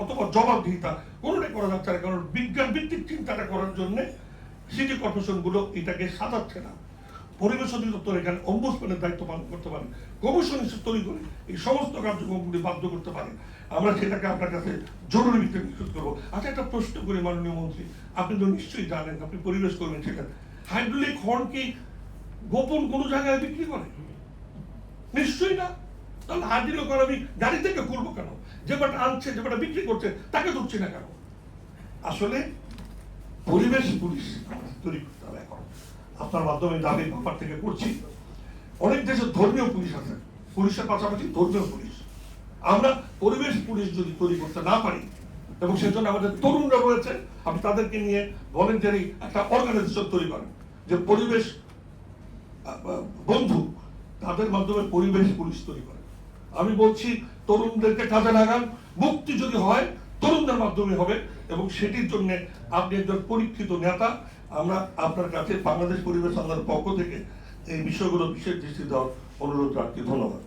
অথবা জবাবদিহিতা কোনোটাই করা যাচ্ছে না, কারণ বিজ্ঞান ভিত্তিক চিন্তাটা করার জন্য সিটি কর্পোরেশন গুলো এটাকে সাজাচ্ছে না। পরিবেশ অধিদপ্তর এখানে অম্বুডসম্যানের দায়িত্ব পালন করতে পারে, কমিশন তৈরি করে এই সমস্ত কার্যক্রমগুলি বাধ্য করতে পারে। আমরা সেটাকে আপনার কাছে জরুরি ভিত্তিতে নিশ্চিত করবো। আচ্ছা, একটা প্রশ্ন করি মাননীয় মন্ত্রী, আপনি তো নিশ্চয়ই জানেন, আপনি পরিবেশ কর্মী ছিলেন, হাইড্রোলিক হর্ন কি গোপন কোনো জায়গায় বিক্রি করে? নিশ্চয়ই না। তাহলে হাইড্রোলিক হর্ন আমি গাড়ি থেকে করবো কেন? যে বাটা আনছে, যে বাটা বিক্রি করছে, তাকে ধরছি না কেন? আসলে পরিবেশ পুলিশ তৈরি করতে হবে। এখন আপনার মাধ্যমে দাবি ব্যাপার থেকে করছি, অনেক দেশে ধর্মীয় পুলিশ আছে, পুলিশের পাশাপাশি ধর্মীয় পুলিশ। আমরা পরিবেশ পুলিশ যদি তৈরি করতে না পারি, এবং সেজন্য আমাদের তরুণরা রয়েছে, আপনি তাদেরকে নিয়ে ভলেন্টারি একটা অর্গানাইজেশন তৈরি করেন যে পরিবেশ বন্ধু, তাদের মাধ্যমে পরিবেশ পুলিশ তৈরি করেন। আমি বলছি তরুণদেরকে কাজে লাগান, মুক্তি যদি হয় তরুণদের মাধ্যমে হবে, এবং সেটির জন্য আপনি একজন পরীক্ষিত নেতা। আমরা আপনার কাছে বাংলাদেশ পরিবেশ আন্দোলনের পক্ষ থেকে এই বিষয়গুলো বিশেষ দৃষ্টি দেওয়ার অনুরোধ রাখছি। ধন্যবাদ।